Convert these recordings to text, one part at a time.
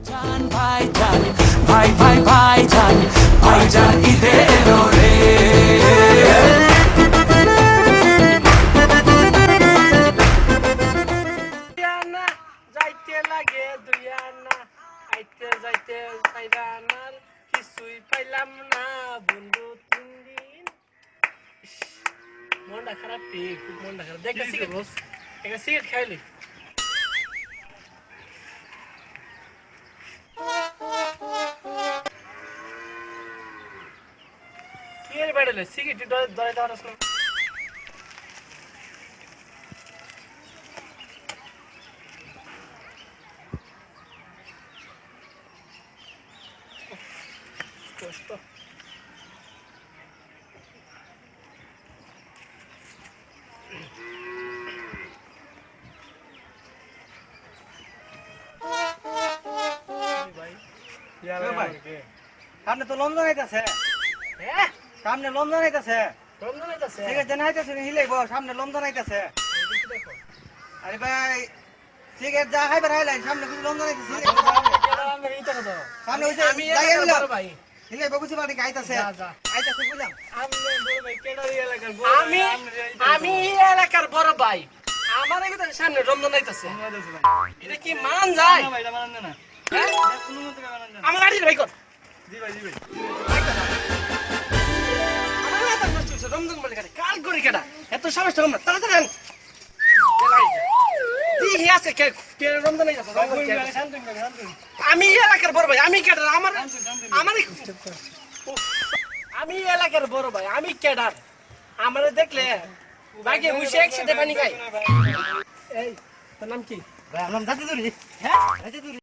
ভাইজান ভাই ভাই ভাইজান ভাইজান ঈদে এলো রে দুইয়ানা যাইতে লাগে দুইয়ানা আইতে যাইতে পাইলাম কিছুই পাইলাম না বন্ধু 3 দিন মনটা খারাপ খুব মনটা খারাপ দেখ একটা সিগারেট খাইলি কি এর বেড়ালে সিগারেট ধরে দেওয়ার আসলে কষ্ট সামনে তো লন্ডন আইতাছে হ্যাঁ সামনে লন্ডন আইতাছে রমজান আইতাছে ঠিক আছে না আইতাছে হিলাইবো সামনে লন্ডন আইতাছে দেখো আরে ভাই ঠিক আছে যা খাইবার আইলাই সামনে কিছু লন্ডন আইতাছে আমি এইটা কথা সামনে হইছে আমি জায়গা এলাকার মিলা বড় ভাই হিলাইবো কিছু বাড়ি আইতাছে যা যা আইতাছে বুঝলাম আমি এই এলাকার বড় ভাই আমার এখানে সামনে রমজান আইতাছে এটা কি মান যায় হ্যাঁ? আমার গাড়ির ভাই কর আমার মাথার নষ্ট হইছে, রমজান বলে গাড়ি কার করে কেডা এত সাহস কম না তাড়াতাড়ি আন। দিহি আছে কে রমজান আইতাছে আমি এই এলাকার বড় ভাই আমি কেডা আমার আমি এলাকার বড় ভাই আমি কেডার আমারে দেখলে বাগে মুছে একসাথে পানি খাই এই তোর নাম কি ভাই আমরা যাতে দূরি হ্যাঁ যাতে দূরি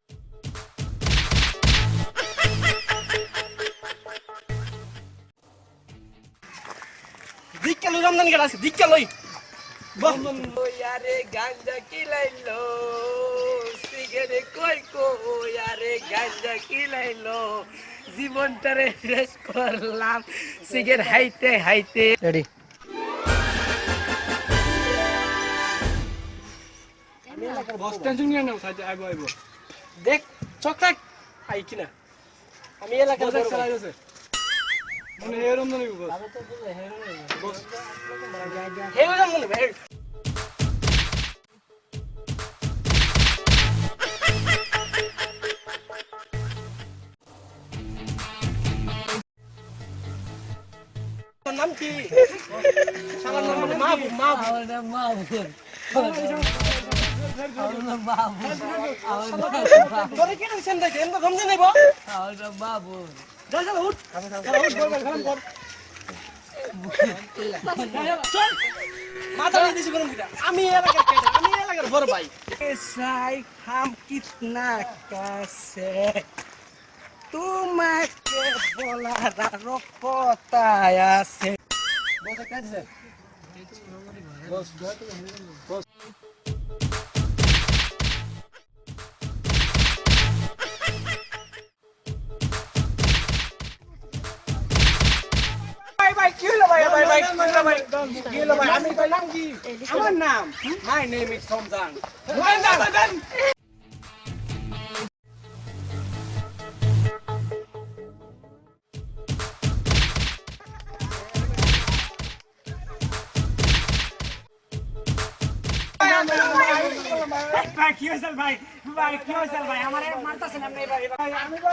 দিক্কা লই রমজান গেল আছে দিক্কা লই ইয়ারে গাঞ্জা কিলাইলো সিগারেট কই ইয়ারে গাঞ্জা কিলাইলো জীবনটারে শেষ করলাম সিগারেট হাইতে হাইতে রেডি বস টেনশন নিয়ে নাও সাইডে আইবো আইবো দেখ চকচক আই কিনা আমি এলাকার বস বড় ভাই। চালাই আছে মানে এরম না নিব বস হে ওই রমজান ভাই তোর নাম কি শালার নাম মানে মাহবুব তোরে কেন সেন্দাইছে এন্ড রমজান আইবো যা যা উঠ চল মাথা দিয়ে দিছি গরম কিটা আমি এলাকার বড় ভাই সাই হাম কিতনা কাছে তোমাকে বলার আরো কথা আছে বস কাছে বস ভাই কি হলো ভাই কি হলো ভাই আমি ভাই নাম কি আমার নাম my name is Ramzan Ramzan ভাই কি হইছে ভাই কি হইছে ভাই আমারে মারতাছেন আপনি ভাই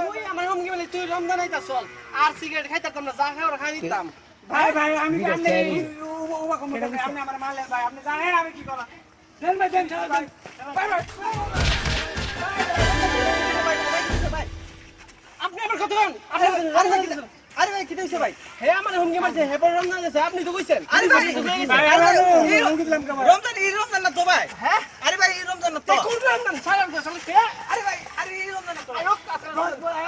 তুই আমার রুম কি বলি তুই রমজান আইতা চল আর সিগারেট খাইতাম না যা খাওয়ার খাই দিতাম ভাই আমি জানি ওবা কম আপনি আমার মারলে ভাই আপনি জানেন আমি কি করা দেন ভাই দেন চল ভাই ভাই আপনি আমার কথা বলেন আরে ভাই কি হইছে ভাই হে আমার রুম কি মারছে হে রমজান আছে আপনি তো কইছেন আরে ভাই রমজান এই রমজান না তো ভাই হ্যাঁ আরে ভাই এই রমজান না তো কোন রমজান সালাম তো সালাম কে আরে ভাই আরে এই রমজান না তো আরে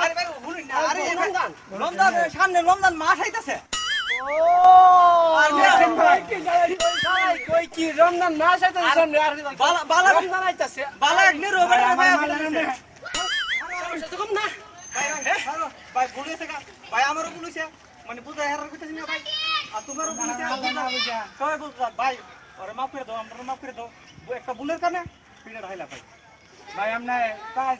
আরে ভাই ভুলুন না আরে রমজান রমজান সামনে রমজান মাস আইতাছে আর মেসেন ভাই কি ভাই কই কি রমজান না আইতাছে সামনে আর বালা রমজান আইতাছে বালা নিরো ভাই ভাই কম না ভাই ভুলেছে ভাই আমারও ভুলেছে মানে বুঝা হেরার কইতাছি না ভাই আর তোমারও ভুলেছে সবাই বলছো ভাই ওরে মাফ করে দাও আমরা মাফ করে দাও একটা ভুলের কারণে পিড়ে ঢাইলা ভাই ভাই আমরা কাজ